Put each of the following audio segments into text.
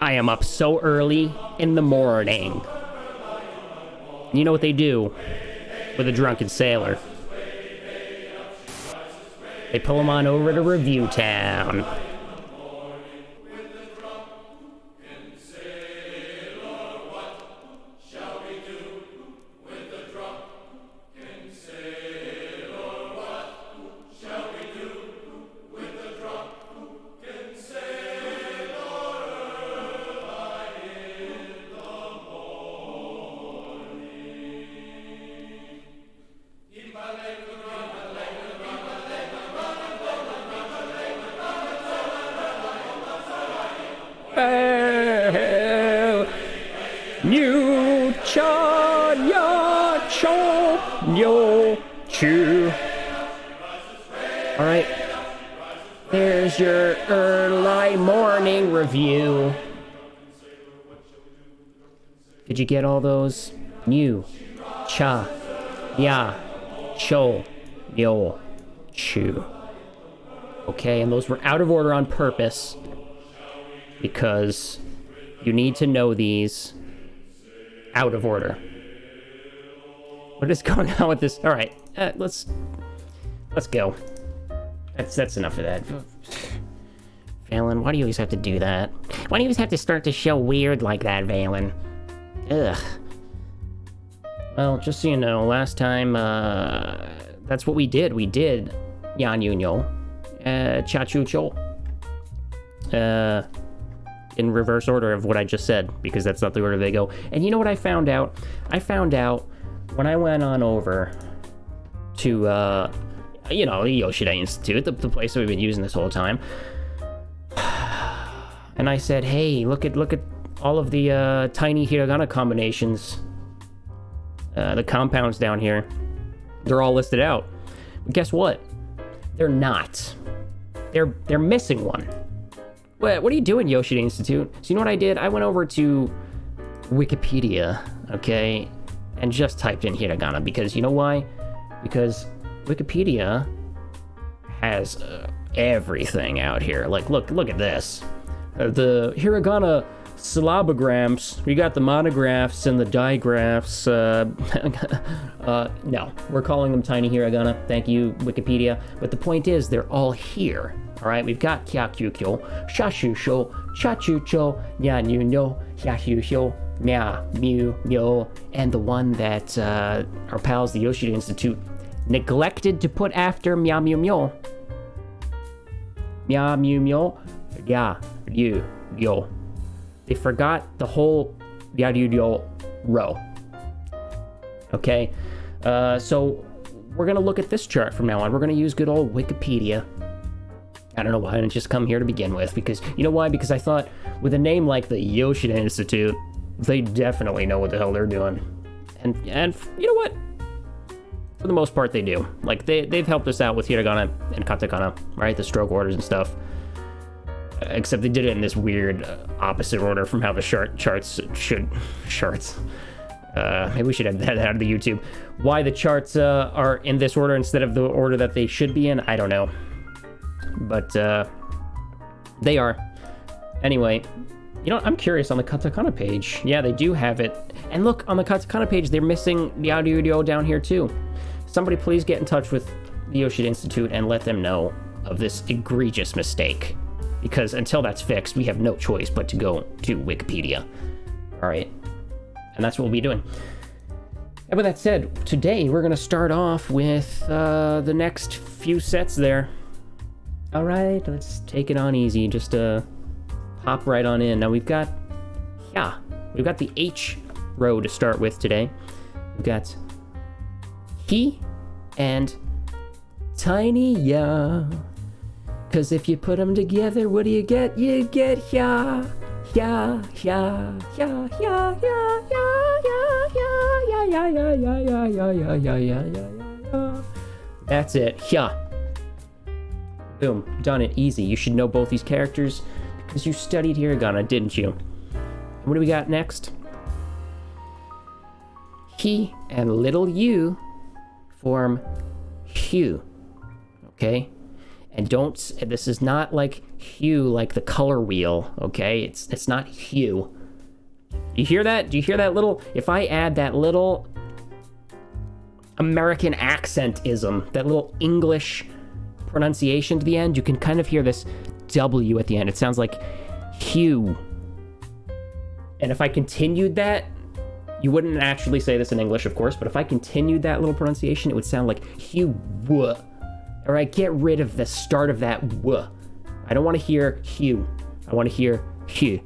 I am up so early in the morning. You know what they do with a drunken sailor? They pull him on over to Review Town. New cha ya cho yo chu. All right, there's your Erlai morning review. Did you get all those? New cha ya cho yo chu. Okay, and those were out of order on purpose because you need to know these out of order. What is going on with this? All right, let's go. That's enough of that. Valen, why do you always have to do that? Why do you always have to start the show weird like that, Valen? Ugh. Well, just so you know, last time, that's what we did. We did Yan Yunyo, Chachucho. In reverse order of what I just said, because that's not the order they go. And you know what I found out? I found out when I went on over to, you know, the Yoshida Institute, the place that we've been using this whole time. And I said, hey, look at all of the tiny hiragana combinations. The compounds down here. They're all listed out. But guess what? They're not. They're missing one. What are you doing, Yoshida Institute? So you know what I did? I went over to Wikipedia, okay, and just typed in hiragana, because you know why? Because Wikipedia has everything out here. Like, look at this. The hiragana syllabograms. We got the monographs and the digraphs. No, we're calling them tiny hiragana. Thank you, Wikipedia. But the point is, they're all here. All right, we've got kyakyukyo, shashusho, chachucho, nyanyunyo, hyahusho, mya, myo, and the one that our pals, the Yoshida Institute, neglected to put after mya, myo. Mya, myo, ya, ryu, yo. They forgot the whole yaryu row. Okay, so we're gonna look at this chart from now on. We're gonna use good old Wikipedia. I don't know why I didn't just come here to begin with, because you know why? Because I thought with a name like the Yoshida Institute, they definitely know what the hell they're doing. And you know what? For the most part, they do. Like, they've helped us out with hiragana and katakana, right? The stroke orders and stuff. Except they did it in this weird opposite order from how the charts should. Maybe we should have that out of the YouTube. Why the charts are in this order instead of the order that they should be in, I don't know. But they are. Anyway, you know, I'm curious on the katakana page. Yeah, they do have it. And look, on the katakana page, they're missing the audio down here too. Somebody please get in touch with the Yoshida Institute and let them know of this egregious mistake. Because until that's fixed, we have no choice but to go to Wikipedia. All right. And that's what we'll be doing. And with that said, today we're going to start off with the next few sets there. All right, let's take it on easy. Just hop right on in. Now we've got the H row to start with today. We've got he and tiny ya. Cause if you put them together, what do you get? You get ya, ya, ya, ya, ya, ya, ya, ya, ya, ya, ya, ya, ya, ya, ya, ya, ya, ya. That's it, ya. Boom, done it, easy. You should know both these characters because you studied hiragana, didn't you? And what do we got next? He and little u form hyu, okay? And this is not like hue, like the color wheel, okay? It's not hue. You hear that? Do you hear that little, if I add that little American accent-ism, that little English pronunciation to the end, you can kind of hear this W at the end. It sounds like hue. And if I continued that, you wouldn't actually say this in English, of course, but if I continued that little pronunciation, it would sound like hue. All right, get rid of the start of that w. I don't want to hear hue. I want to hear hue.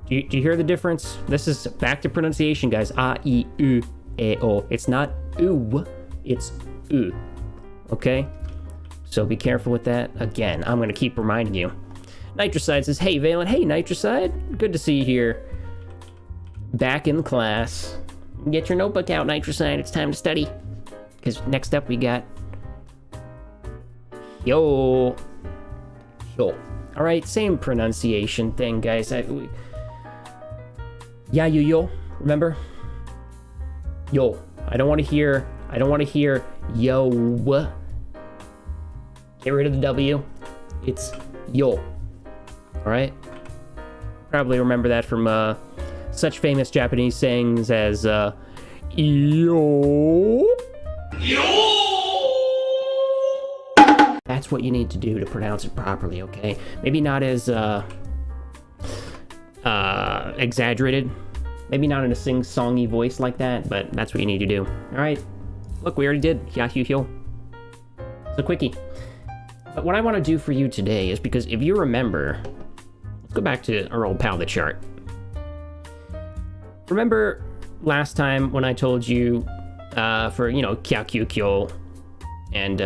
Do you hear the difference? This is back to pronunciation, guys. A, I, U, E, O. It's not oo, it's oo. Okay? So be careful with that. Again, I'm going to keep reminding you. Nitrocide says, hey, Valen. Hey, Nitrocide. Good to see you here. Back in class. Get your notebook out, Nitrocide. It's time to study. Because next up we got yo. Yo. All right, same pronunciation thing, guys. Yeah, yo. Remember? Yo. I don't want to hear yo. Get rid of the W. It's yo. All right? Probably remember that from such famous Japanese sayings as yo. That's what you need to do to pronounce it properly, okay? Maybe not as exaggerated. Maybe not in a sing-songy voice like that, but that's what you need to do. All right. Look, we already did. Hya-hyu-hyo. It's a quickie. But what I want to do for you today is because if you remember, let's go back to our old pal, the chart. Remember last time when I told you for, kyakyukyo and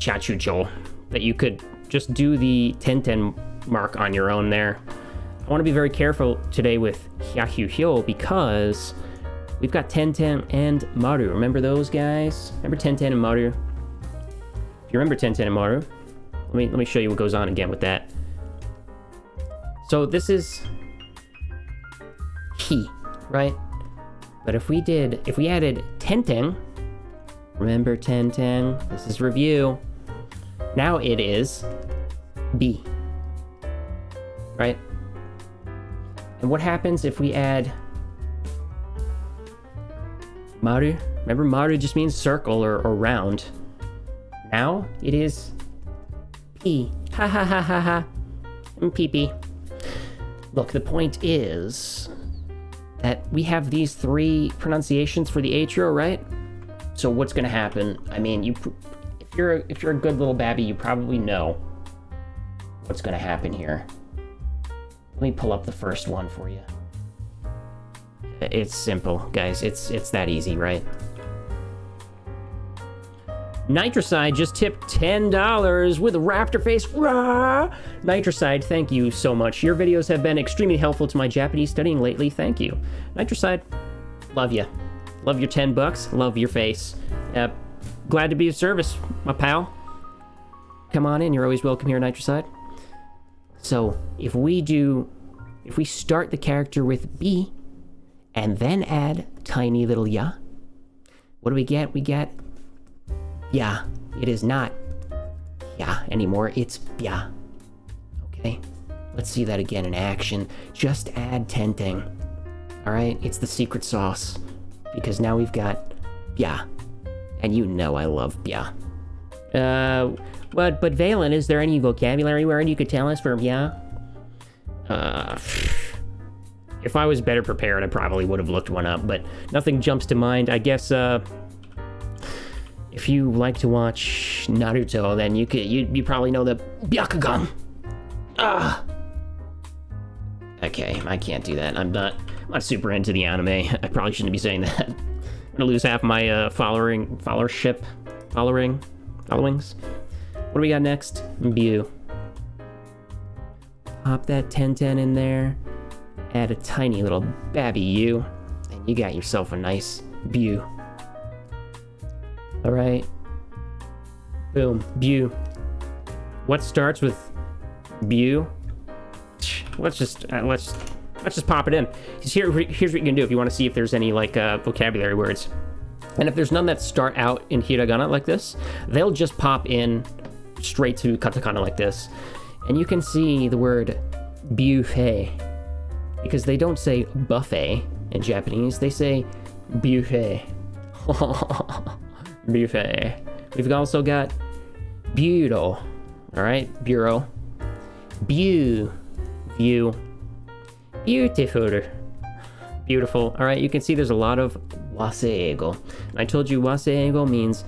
chachucho that you could just do the 10-10 mark on your own there? I want to be very careful today with hya-hyu-hyo because we've got 10-10 and maru. Remember those guys? Remember 10-10 and maru? If you remember 10-10 and maru, let me show you what goes on again with that. So this is he, right? But if we added 10-10, remember 10-10, this is review. Now it is B, right? And what happens if we add maru? Remember, maru just means circle or round. Now it is P. Ha ha ha ha ha. Pee-pee. Look, the point is that we have these three pronunciations for the atrio, right? So what's going to happen? I mean, if you're a good little babby, you probably know what's going to happen here. Let me pull up the first one for you. It's simple, guys. It's that easy, right? Nitrocide just tipped $10 with a raptor face. Rah! Nitrocide, thank you so much. Your videos have been extremely helpful to my Japanese studying lately. Thank you. Nitrocide, love you. Love your $10. Love your face. Glad to be of service, my pal. Come on in. You're always welcome here, Nitrocide. So if we start the character with B and then add tiny little ya, what do we get? We get ya. It is not ya anymore. It's bya. Okay. Let's see that again in action. Just add tenteng. All right. It's the secret sauce because now we've got bya, and you know I love bya. But Valen, is there any vocabulary word you could tell us for bya? If I was better prepared, I probably would have looked one up, but nothing jumps to mind. I guess if you like to watch Naruto, then you probably know the Byakugan. Okay, I can't do that. I'm not super into the anime. I probably shouldn't be saying that. I'm gonna lose half my followings. What do we got next? Bew. Pop that 10-10 in there. Add a tiny little babby U, and you got yourself a nice bew. All right. Boom. Bew. What starts with bew? Let's just pop it in. Here's what you can do if you want to see if there's any vocabulary words. And if there's none that start out in hiragana like this, they'll just pop in straight to katakana like this. And you can see the word buffet, because they don't say buffet in Japanese, they say buffet. Buffet. We've also got bureau, all right, bureau. View. Beautiful. Beautiful. All right, you can see there's a lot of waseigo. And I told you waseigo means,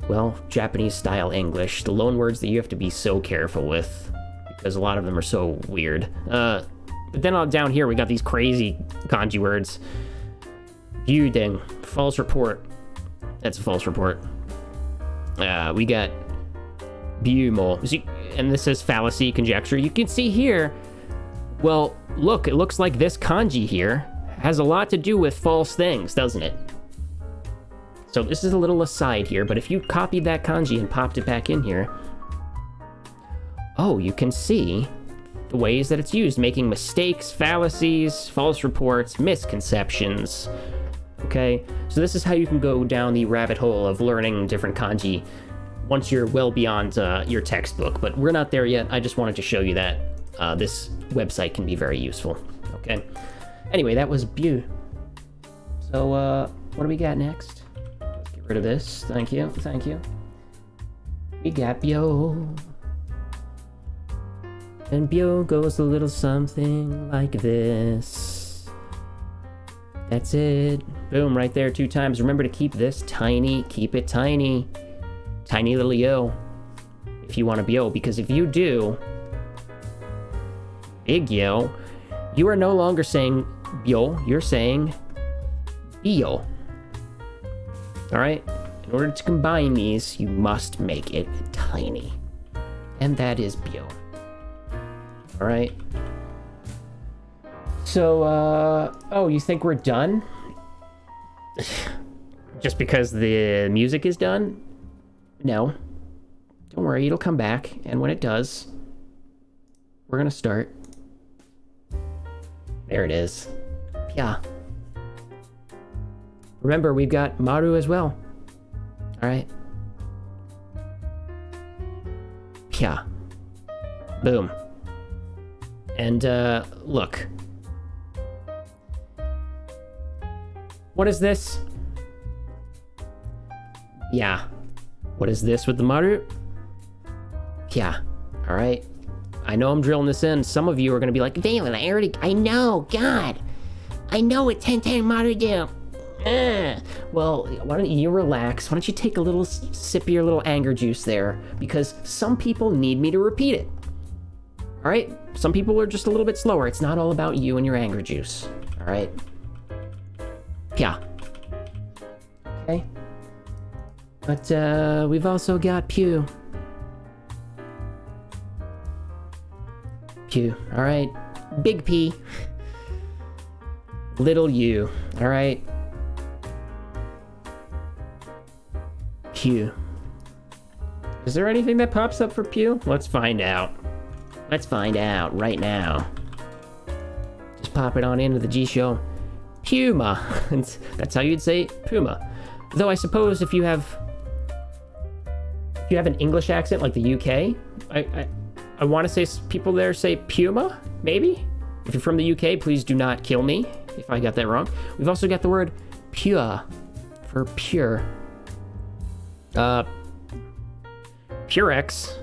well, Japanese style English. The loan words that you have to be so careful with because a lot of them are so weird. But then down here, we got these crazy kanji words. Byuden, false report. That's a false report. We got byumo, and this is fallacy, conjecture. You can see here, well, look, it looks like this kanji here has a lot to do with false things, doesn't it? So this is a little aside here, but if you copied that kanji and popped it back in here, oh, you can see the ways that it's used, making mistakes, fallacies, false reports, misconceptions. Okay, so this is how you can go down the rabbit hole of learning different kanji once you're well beyond your textbook, but we're not there yet. I just wanted to show you that this website can be very useful. Okay, anyway, that was Bew. So what do we got next? Let's get rid of this. Thank you. We got Bew. And Bew goes a little something like this. That's it. Boom, right there 2 times. Remember to keep this tiny. Keep it tiny. Tiny little yo. If you want to Bew, because if you do, big yo, you are no longer saying Bew, you're saying Bio. Alright? In order to combine these, you must make it tiny. And that is Bew. Alright? So, oh, you think we're done? Just because the music is done? No. Don't worry, it'll come back, and when it does, we're gonna start. There it is. Yeah. Remember, we've got Maru as well. Alright. Yeah. Boom. And, look. What is this? Yeah. What is this with the Maru? Yeah. Alright. I know I'm drilling this in. Some of you are going to be like, Valen, I know, God. I know what 10-10 Maru do. Well, why don't you relax? Why don't you take a little sip of your little anger juice there? Because some people need me to repeat it. Alright? Some people are just a little bit slower. It's not all about you and your anger juice. Alright? Yeah. Okay. But, we've also got Pew. Pew. Alright. Big P. Little U. Alright. Pew. Is there anything that pops up for Pew? Let's find out. Let's find out right now. Just pop it on into the Jisho. Puma. That's how you'd say Puma. Though I suppose if you have an English accent like the UK, I want to say people there say Puma, maybe? If you're from the UK, please do not kill me if I got that wrong. We've also got the word pure for pure. Purex,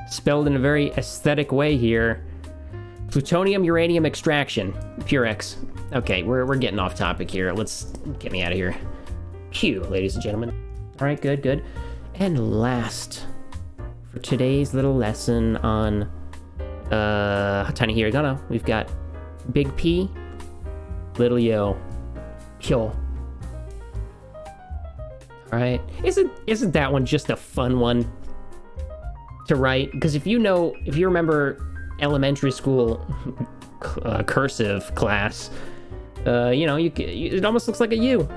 spelled in a very aesthetic way here. Plutonium uranium extraction. Purex. Okay, we're getting off topic here. Let's get me out of here. Pew, ladies and gentlemen. All right, good. And last, for today's little lesson on Tiny Hiragana, we've got Big P, Little Yo, Pyo. All right, isn't that one just a fun one to write? Because if you remember elementary school cursive class, it almost looks like a U.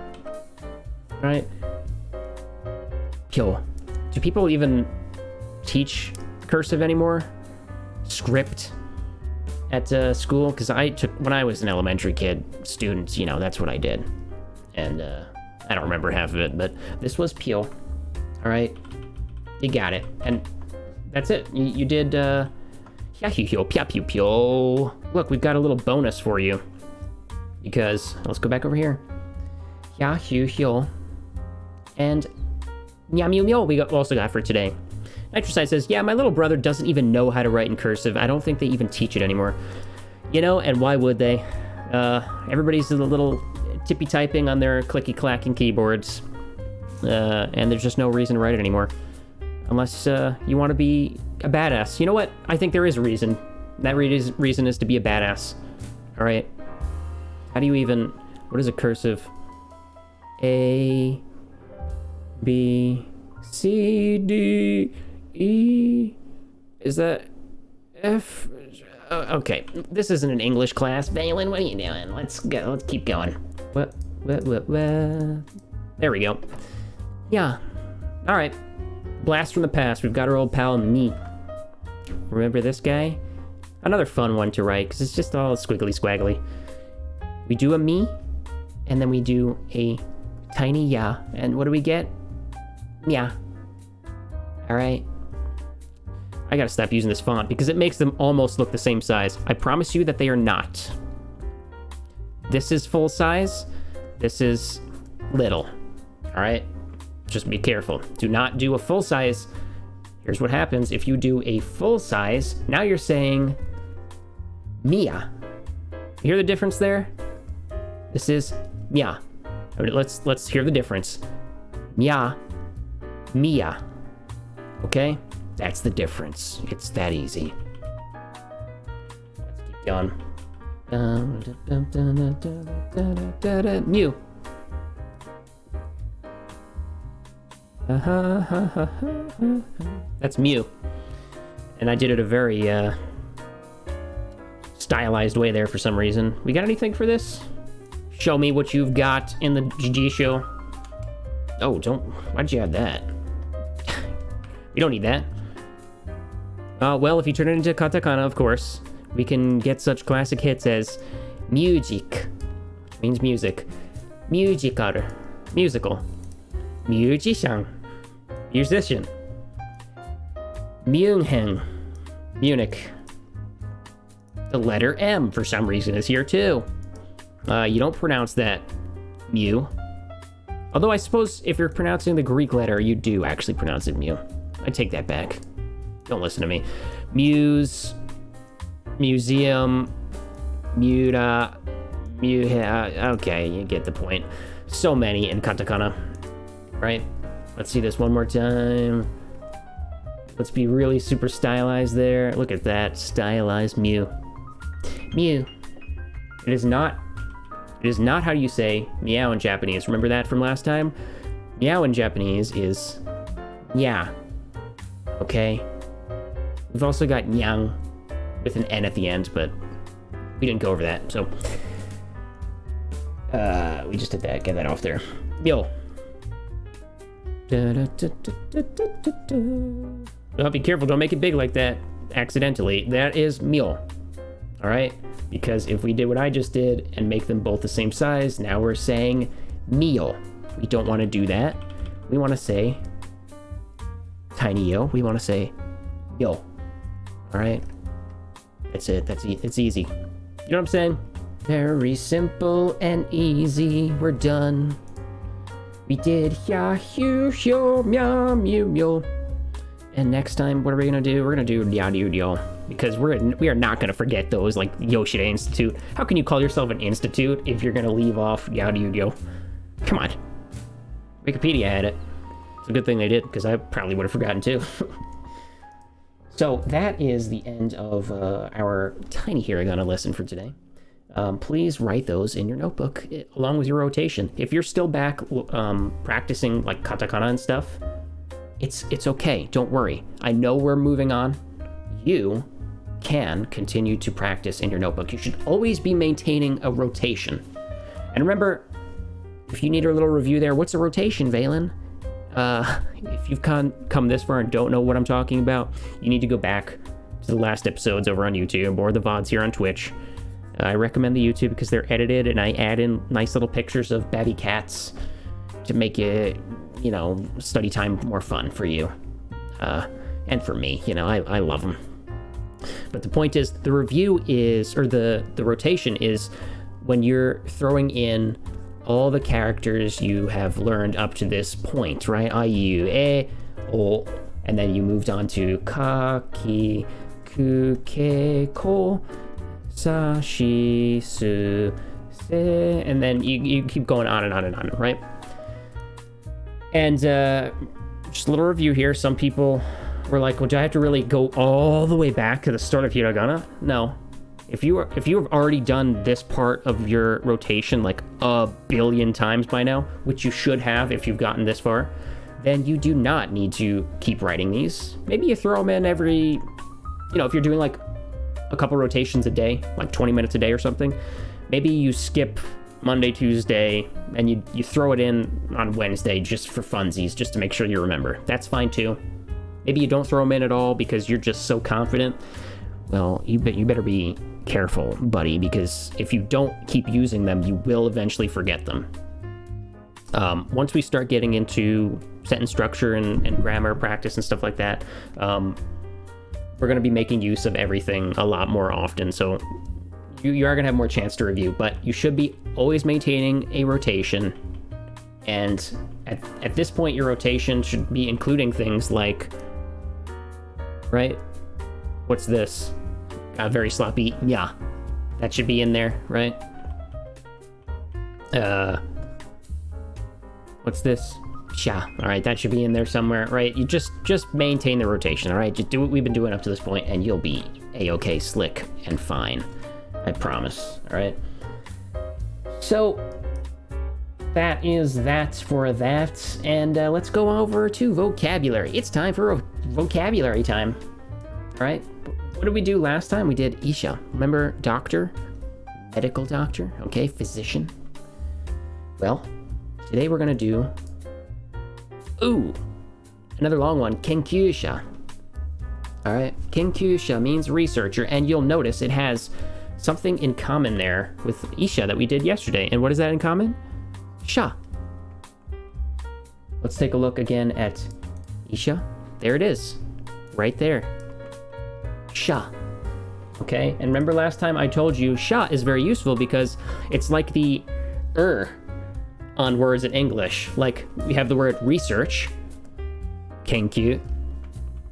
Right? Pyo. Do people even teach cursive anymore? Script at school? Because when I was an elementary student, that's what I did. And I don't remember half of it, but this was Pyo. Alright? You got it. And that's it. You did, Look, we've got a little bonus for you. Because, let's go back over here. And we also got for today. Exercise says, yeah, my little brother doesn't even know how to write in cursive. I don't think they even teach it anymore. You know, and why would they? Everybody's a little tippy typing on their clicky clacking keyboards. And there's just no reason to write it anymore. Unless you want to be a badass. You know what? I think there is a reason. That reason is to be a badass. Alright. How do you even... What is a cursive? A... B... C... D... E... Is that... F... Okay. This isn't an English class. Valen, what are you doing? Let's go. Let's keep going. What? There we go. Yeah. Alright. Blast from the past. We've got our old pal, me. Remember this guy? Another fun one to write, because it's just all squiggly squaggly. We do a me, and then we do a tiny ya. And what do we get? Yeah. Alright. I gotta stop using this font, because it makes them almost look the same size. I promise you that they are not. This is full size. This is little. Alright? Just be careful. Do not do a full size. Here's what happens if you do a full size. Now you're saying Mia. You hear the difference there? This is Mia. Let's hear the difference. Mia. Mia. Okay? That's the difference. It's that easy. Let's keep going. Mew. That's Mew. And I did it a very stylized way there for some reason. We got anything for this? Show me what you've got in the Jisho. Oh, why'd you add that? We don't need that. Well, if you turn it into katakana, of course, we can get such classic hits as music, which means music. Musical. Musical. Musician. Musician. Munich. Munich. The letter M, for some reason, is here too. You don't pronounce that mu. Although I suppose if you're pronouncing the Greek letter, you do actually pronounce it mu. I take that back. Don't listen to me. Muse. Museum. Muta. Okay, you get the point. So many in katakana. Right? Let's see this one more time. Let's be really super stylized there. Look at that. Stylized Mew. Mew. It is not how you say meow in Japanese. Remember that from last time? Meow in Japanese is nya. Okay? We've also got nyang with an N at the end, but we didn't go over that, so we just did that. Get that off there. Yo. Oh, be careful, don't make it big like that accidentally. That is mule. Alright? Because if we did what I just did and make them both the same size, now we're saying meal. We don't want to do that. We want to say tiny yo. We want to say yo. Alright? That's it. It's easy. You know what I'm saying? Very simple and easy. We're done. We did ya, hu, hyo, meow, mew, mew. And next time, what are we gonna do? We're gonna do ya, do, yo. Because we are not gonna forget those, like Yoshida Institute. How can you call yourself an institute if you're gonna leave off ya, do, yo? Come on. Wikipedia had it. It's a good thing they did, because I probably would have forgotten too. So that is the end of our tiny hiragana lesson for today. Please write those in your notebook along with your rotation. If you're still back practicing like katakana and stuff, it's okay. Don't worry. I know we're moving on. You can continue to practice in your notebook. You should always be maintaining a rotation. And remember, if you need a little review there, what's a rotation, Valen? If you've come this far and don't know what I'm talking about, you need to go back to the last episodes over on YouTube or the VODs here on Twitch. I recommend the YouTube because they're edited and I add in nice little pictures of babby cats to make it, study time more fun for you. and for me. You know, I love them. But the point is, the review is, or the rotation is when you're throwing in all the characters you have learned up to this point, right? A, U, E, O, and then you moved on to Ka, Ki, Ku, Ke, Ko, Sa, Shi, Su, Se, and then you keep going on and on and on, right? And just a little review here. Some people were like, well, do I have to really go all the way back to the start of hiragana? No. If you have already done this part of your rotation like a billion times by now, which you should have if you've gotten this far, then you do not need to keep writing these. Maybe you throw them in every, you know, if you're doing like a couple rotations a day, like 20 minutes a day or something, maybe you skip Monday, Tuesday, and you throw it in on Wednesday just for funsies, just to make sure you remember. That's fine too. Maybe you don't throw them in at all because you're just so confident. Well, you better be careful, buddy, because if you don't keep using them, you will eventually forget them. Once we start getting into sentence structure and grammar practice and stuff like that, we're going to be making use of everything a lot more often, so you are going to have more chance to review, but you should be always maintaining a rotation, and at this point, your rotation should be including things like, right? What's this? Very sloppy. Yeah, that should be in there, right? What's this? Sha. All right, that should be in there somewhere, right? You just maintain the rotation, all right? Just do what we've been doing up to this point, and you'll be a-okay, slick, and fine. I promise, all right? So that is that for that, and let's go over to vocabulary. It's time for vocabulary time, all right? What did we do last time? We did Isha. Remember doctor? Medical doctor? Okay, physician. Well, today we're gonna do, another long one, kenkyuusha. All right, kenkyuusha means researcher, and you'll notice it has something in common there with Isha that we did yesterday. And what is that in common? Sha. Let's take a look again at Isha. There it is, right there. Sha. Okay, and remember last time I told you sha is very useful because it's like the on words in English. Like we have the word research, kenkyu.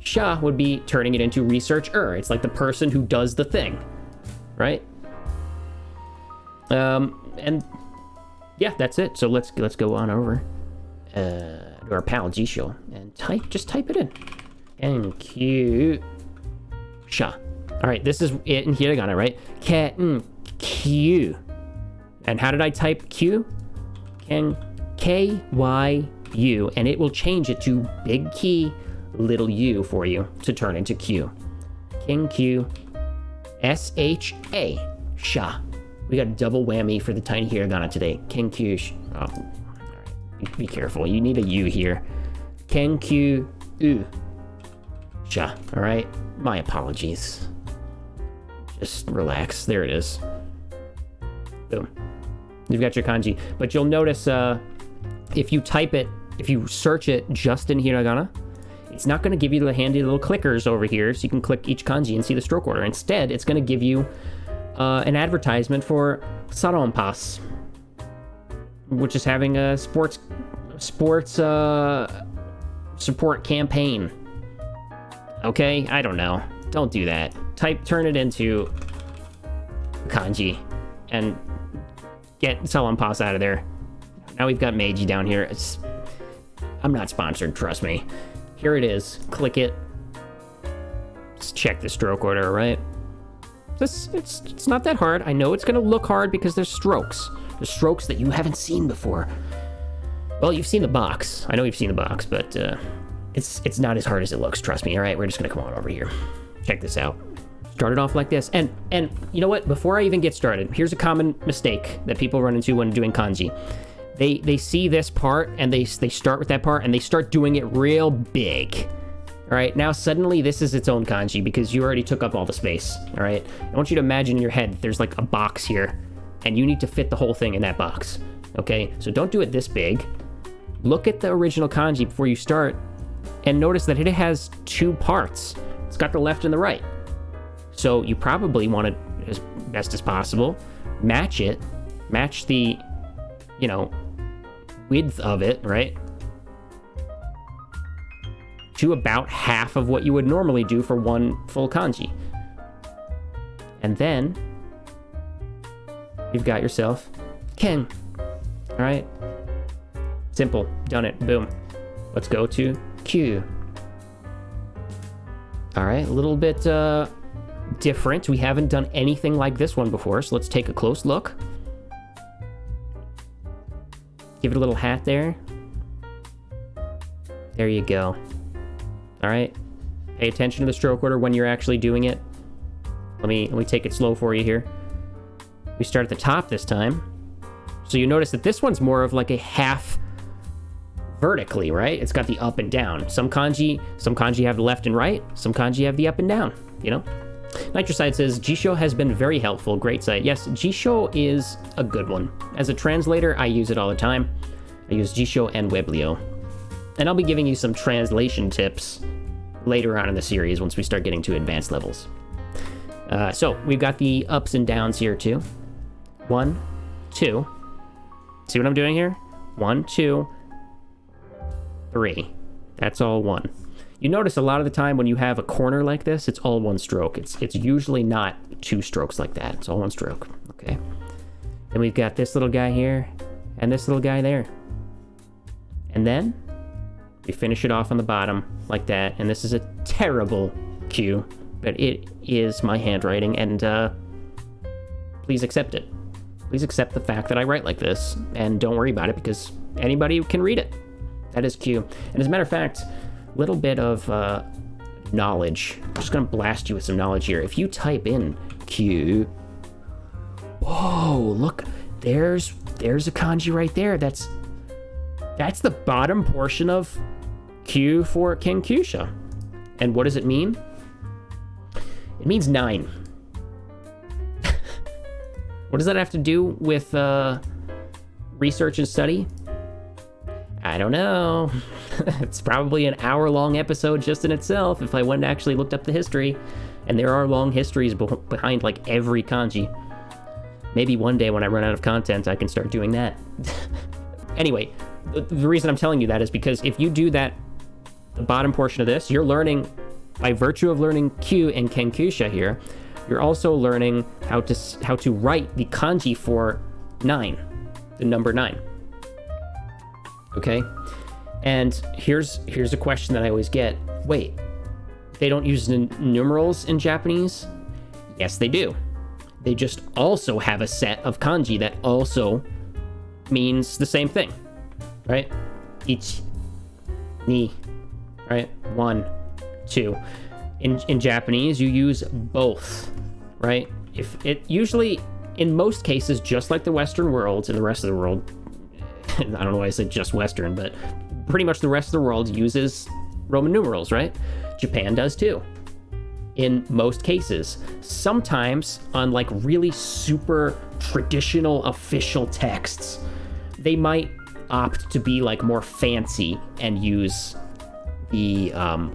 Sha would be turning it into researcher. It's like the person who does the thing, right? And yeah, that's it. So let's go on over to our pal Jisho and just type it in. Kenkyu. Sha. All right, this is it in hiragana, right? Q. And how did I type Q? K-Y-U, and it will change it to big key, little u for you to turn into Q. Kenkyu. S-H-A. Sha. We got a double whammy for the tiny hiragana today. Kenkyuusha. Oh, all right. Be careful. You need a U here. Kenkyu. Sha. All right. My apologies. Just relax. There it is. Boom. You've got your kanji. But you'll notice if you search it just in hiragana, it's not going to give you the handy little clickers over here so you can click each kanji and see the stroke order. Instead, it's going to give you an advertisement for Salon Pass, which is having a sports support campaign. Okay, I don't know. Don't do that. Turn it into kanji and get Salon Pass out of there. Now we've got Meiji down here. I'm not sponsored, trust me. Here it is. Click it. Just check the stroke order, right? It's not that hard. I know it's gonna look hard because there's strokes. There's strokes that you haven't seen before. Well, you've seen the box. I know you've seen the box, but it's not as hard as it looks, trust me. All right, we're just gonna come on over here. Check this out. Start it off like this. And you know what? Before I even get started, here's a common mistake that people run into when doing kanji. They see this part and they start with that part and they start doing it real big. All right, now suddenly this is its own kanji because you already took up all the space. All right, I want you to imagine in your head there's like a box here and you need to fit the whole thing in that box. Okay, so don't do it this big. Look at the original kanji before you start And notice that it has two parts. It's got the left and the right. So you probably want to, as best as possible, match it. Match the, you know, width of it, right? To about half of what you would normally do for one full kanji. And then you've got yourself ken. All right? Simple. Done it. Boom. Let's go to Q. All right, a little bit different. We haven't done anything like this one before, so let's take a close look. Give it a little hat there. There you go. All right. Pay attention to the stroke order when you're actually doing it. Let me take it slow for you here. We start at the top this time. So you notice that this one's more of like a half vertically, right? It's got the up and down. Some kanji have the left and right. Some kanji have the up and down, you know? Nitrocide says, Jisho has been very helpful. Great site. Yes, Jisho is a good one. As a translator, I use it all the time. I use Jisho and Weblio. And I'll be giving you some translation tips later on in the series once we start getting to advanced levels. So we've got the ups and downs here too. 1, 2. See what I'm doing here? 1, 2, 3. That's all one. You notice a lot of the time when you have a corner like this, it's all one stroke. It's usually not two strokes like that. It's all one stroke. Okay. Then we've got this little guy here and this little guy there. And then we finish it off on the bottom like that. And this is a terrible cue, but it is my handwriting, and please accept it. Please accept the fact that I write like this, and don't worry about it because anybody can read it. That is Q. And as a matter of fact, a little bit of knowledge. I'm just gonna blast you with some knowledge here. If you type in Q, whoa, look, there's a kanji right there. That's the bottom portion of Q for kenkyuusha. And what does it mean? It means 9. What does that have to do with research and study? I don't know. It's probably an hour-long episode just in itself if I went and actually looked up the history. And there are long histories behind like every kanji. Maybe one day when I run out of content, I can start doing that. Anyway, the reason I'm telling you that is because if you do that, the bottom portion of this, you're learning, by virtue of learning Q and kenkyuusha here, you're also learning how to write the kanji for 9, the number 9. Okay? And here's a question that I always get. Wait, they don't use numerals in Japanese? Yes, they do. They just also have a set of kanji that also means the same thing, right? Ich, ni, right? 1, 2. In Japanese, you use both, right? If it usually, in most cases, just like the Western world and the rest of the world, I don't know why I said just Western, but pretty much the rest of the world uses Roman numerals, right? Japan does too. In most cases. Sometimes on like really super traditional official texts, they might opt to be like more fancy and use the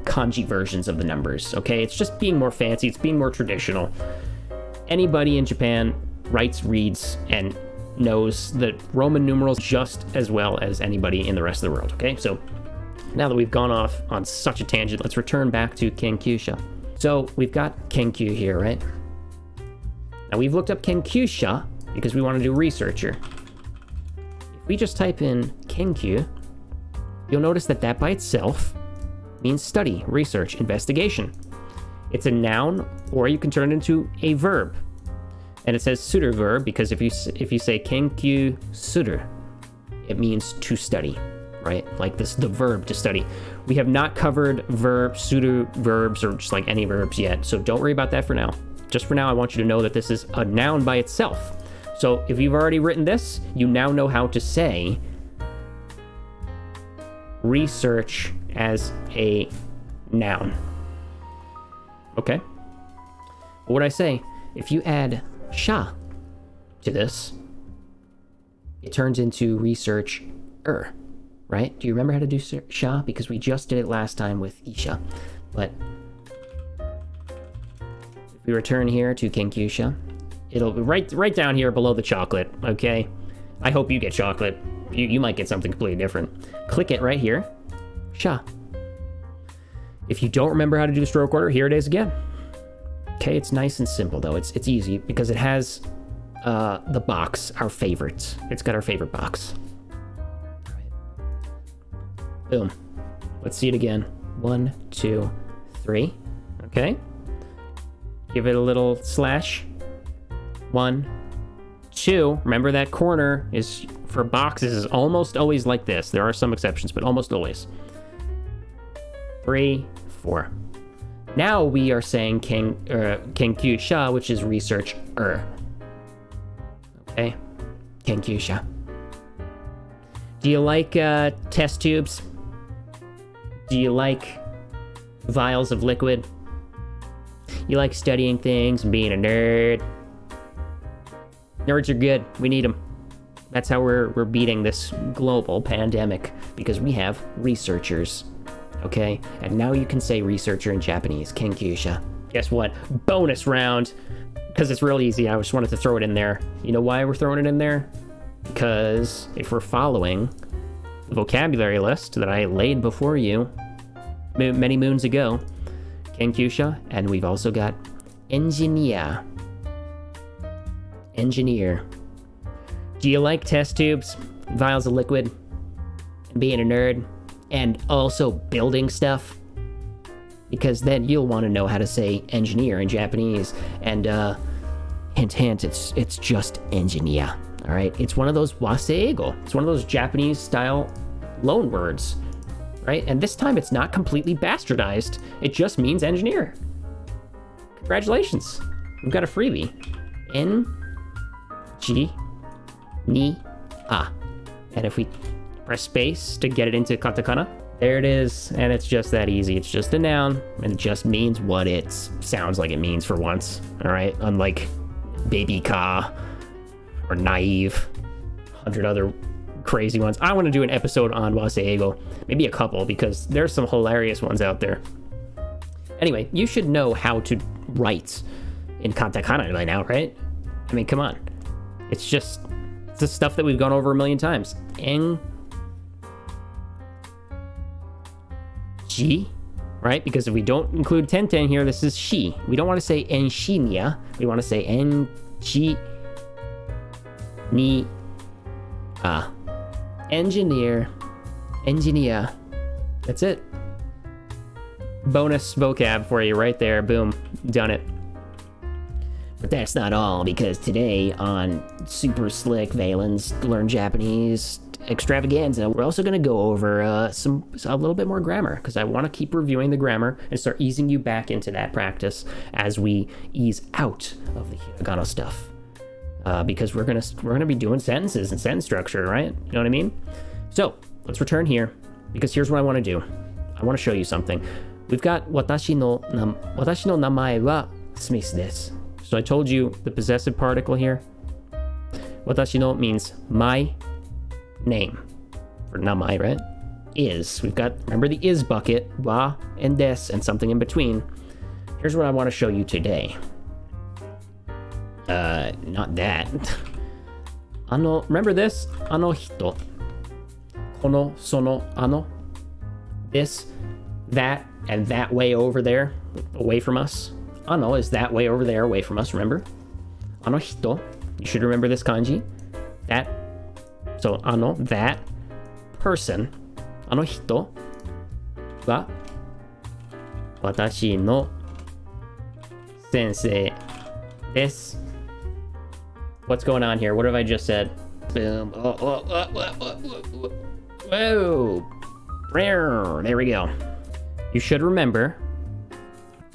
kanji versions of the numbers, okay? It's just being more fancy, it's being more traditional. Anybody in Japan writes, reads, and knows the Roman numerals just as well as anybody in the rest of the world, okay? So now that we've gone off on such a tangent, let's return back to kenkyuusha. So we've got kenkyu here, right? Now we've looked up kenkyuusha because we want to do research here. If we just type in kenkyu, you'll notice that that by itself means study, research, investigation. It's a noun, or you can turn it into a verb. And it says suru verb because if you say kenkyu suru, it means to study, right? Like this, the verb to study. We have not covered suru verbs or just like any verbs yet, so don't worry about that for now. Just for now, I want you to know that this is a noun by itself. So if you've already written this, you now know how to say research as a noun. Okay? What would I say? If you add sha to this, it turns into research right? Do you remember how to do sha? Because we just did it last time with isha. But if we return here to kenkyuusha, it'll be right down here below the chocolate, okay? I hope you get chocolate. You might get something completely different. Click it right here. Sha. If you don't remember how to do the stroke order, here it is again. Okay, it's nice and simple though. It's easy because it has the box, our favorites. It's got our favorite box. All right. Boom. Let's see it again. 1, 2, 3. Okay. Give it a little slash. 1, 2. Remember that corner is for boxes is almost always like this. There are some exceptions, but almost always. 3, 4. Now we are saying kenkyuusha, which is researcher. Okay, kenkyuusha. Do you like test tubes? Do you like vials of liquid? You like studying things and being a nerd? Nerds are good. We need them. That's how we're beating this global pandemic, because we have researchers. Okay, and now you can say researcher in Japanese, kenkyuusha. Guess what? Bonus round, because it's real easy. I just wanted to throw it in there. You know why we're throwing it in there? Because if we're following the vocabulary list that I laid before you many moons ago, kenkyuusha, and we've also got enjinia. Engineer. Do you like test tubes, vials of liquid, and being a nerd? And also building stuff, because then you'll want to know how to say engineer in Japanese. And hint, hint, it's just enjinia. All right, it's one of those waseigo. It's one of those Japanese style loan words, right? And this time it's not completely bastardized. It just means engineer. Congratulations, we've got a freebie. Enjinia. And if we press space to get it into katakana. There it is, and it's just that easy. It's just a noun, and it just means what it sounds like it means for once, all right? Unlike baby ka or naive, 100 other crazy ones. I want to do an episode on waseigo, maybe a couple, because there's some hilarious ones out there. Anyway, you should know how to write in katakana by now, right? I mean, come on. It's the stuff that we've gone over a million times. She, right? Because if we don't include tenten here, this is she. We don't want to say enjinia. We want to say engineer. That's it. Bonus vocab for you right there. Boom. Done it. But that's not all, because today on Super Slick Valen's Learn Japanese Extravaganza, we're also going to go over a little bit more grammar, because I want to keep reviewing the grammar and start easing you back into that practice as we ease out of the hiragana stuff. Because we're gonna be doing sentences and sentence structure, right? You know what I mean? So let's return here, because here's what I want to do. I want to show you something. We've got watashi no namae wa Smith desu. So I told you the possessive particle here. Watashi no means my name, or namae, right? Is. We've got, remember the is bucket, wa and des, and something in between. Here's what I want to show you today. Not that. Remember this? Ano hito. Kono, sono, ano. This, that, and that way over there, away from us. Ano is that way over there, away from us, remember? Ano hito. You should remember this kanji. That. So, ano, that person. Ano hito wa watashi no sensei desu. What's going on here? What have I just said? Boom. Whoa. There we go. You should remember,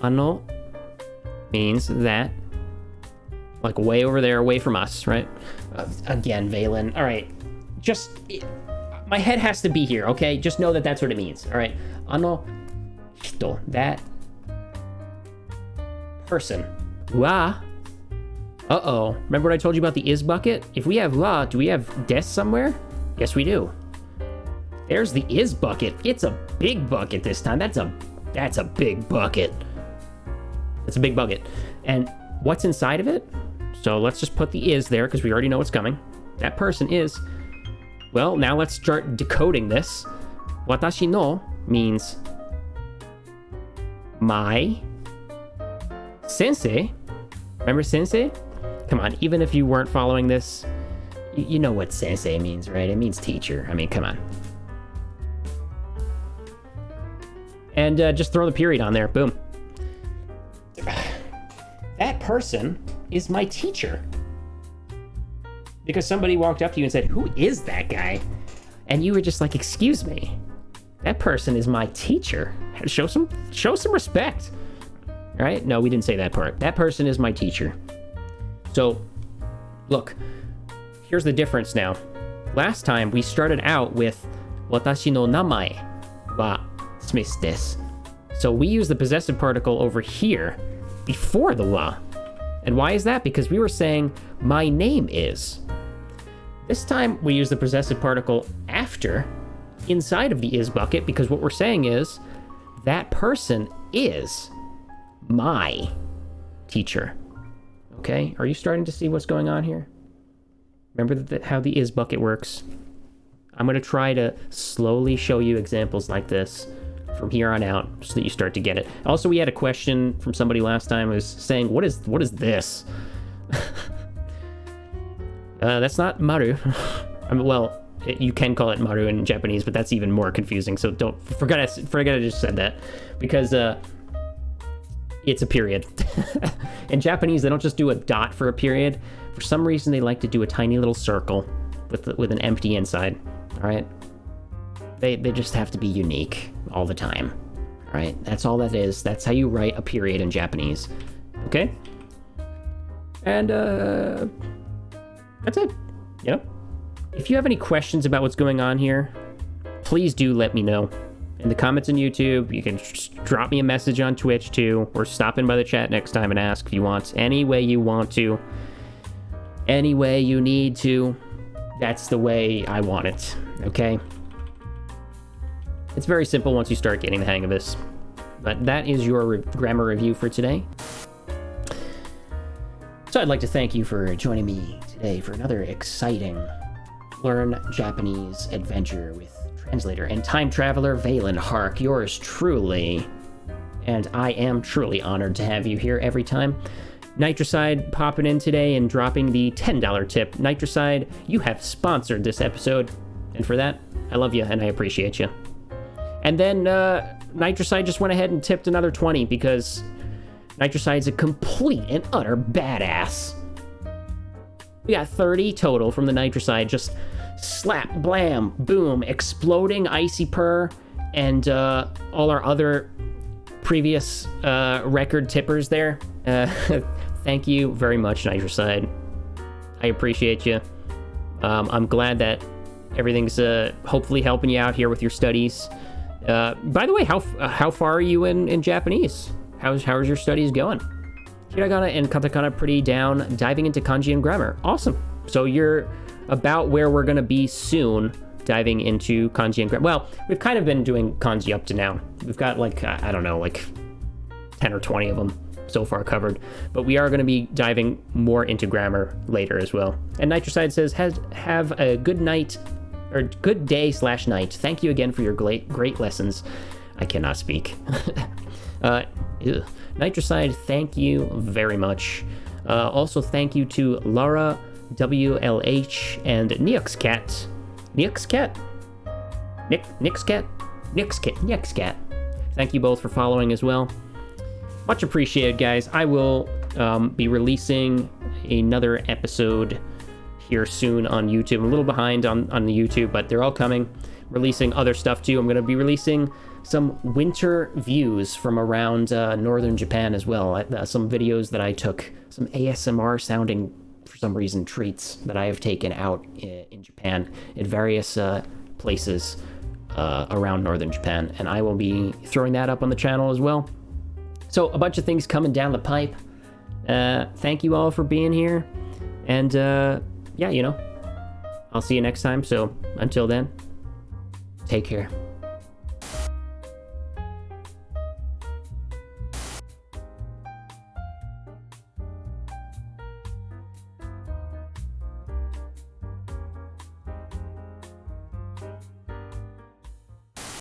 ano means that, like way over there, away from us, right? Again, Valen. All right. My head has to be here, okay? Just know that that's what it means, all right? Ano hito, that person. Wa. Uh-oh. Remember what I told you about the is bucket? If we have wa, do we have des somewhere? Yes, we do. There's the is bucket. It's a big bucket this time. That's a big bucket. It's a big bucket. And what's inside of it? So let's just put the is there because we already know what's coming. That person is. Well, now let's start decoding this. Watashi no means my sensei. Remember sensei? Come on, even if you weren't following this, you know what sensei means, right? It means teacher. I mean, come on. And just throw the period on there. Boom. That person is my teacher. Because somebody walked up to you and said, who is that guy? And you were just like, excuse me. That person is my teacher. Show some respect. Right? No, we didn't say that part. That person is my teacher. So, look, here's the difference now. Last time we started out with watashi no namae wa sumisu desu. So we use the possessive particle over here before the wa. And why is that? Because we were saying my name is. This time we use the possessive particle after, inside of the is bucket, because what we're saying is that person is my teacher. Okay? Are you starting to see what's going on here? Remember how the is bucket works? I'm going to try to slowly show you examples like this from here on out so that you start to get it. Also, we had a question from somebody last time who was saying, what is this? That's not maru. I mean, well, you can call it maru in Japanese, but that's even more confusing. So don't forget I just said that, because it's a period. In Japanese, they don't just do a dot for a period. For some reason, they like to do a tiny little circle with an empty inside. All right, they just have to be unique all the time. All right, that's all that is. That's how you write a period in Japanese. Okay, and that's it. Yep. If you have any questions about what's going on here, please do let me know in the comments on YouTube. You can just drop me a message on Twitch too, or stop in by the chat next time and ask if you want. Any way you want to, any way you need to, that's the way I want it, okay? It's very simple once you start getting the hang of this. But that is your grammar review for today. So I'd like to thank you for joining me today for another exciting Learn Japanese adventure with translator and time traveler Valen Hark, yours truly. And I am truly honored to have you here every time. Nitrocide popping in today and dropping the $10 tip. Nitrocide, you have sponsored this episode. And for that, I love you and I appreciate you. And then Nitrocide just went ahead and tipped another 20 because Nitrocide's a complete and utter badass. We got 30 total from the Nitrocide, just slap, blam, boom, exploding icy purr, and all our other previous record tippers there. Thank you very much, Nitrocide. I appreciate you. I'm glad that everything's hopefully helping you out here with your studies. By the way, how far are you in Japanese? How's your studies going? Hiragana and katakana pretty down, diving into kanji and grammar. Awesome. So you're about where we're going to be soon, diving into kanji and grammar. Well, we've kind of been doing kanji up to now. We've got like 10 or 20 of them so far covered, but we are going to be diving more into grammar later as well. And Nitrocide says, have a good night, or good day/night. Thank you again for your great lessons. I cannot speak. Nitrocide, thank you very much. Also, thank you to Lara, WLH, and Nixcat. Nixcat. Thank you both for following as well. Much appreciated, guys. I will be releasing another episode here soon on YouTube. I'm a little behind on the YouTube, but they're all coming. Releasing other stuff too. I'm going to be releasing some winter views from around northern Japan as well. Some videos that I took, some ASMR sounding, for some reason, treats that I have taken out in Japan at various places around northern Japan. And I will be throwing that up on the channel as well. So a bunch of things coming down the pipe. Thank you all for being here. And yeah, I'll see you next time. So until then, take Take care.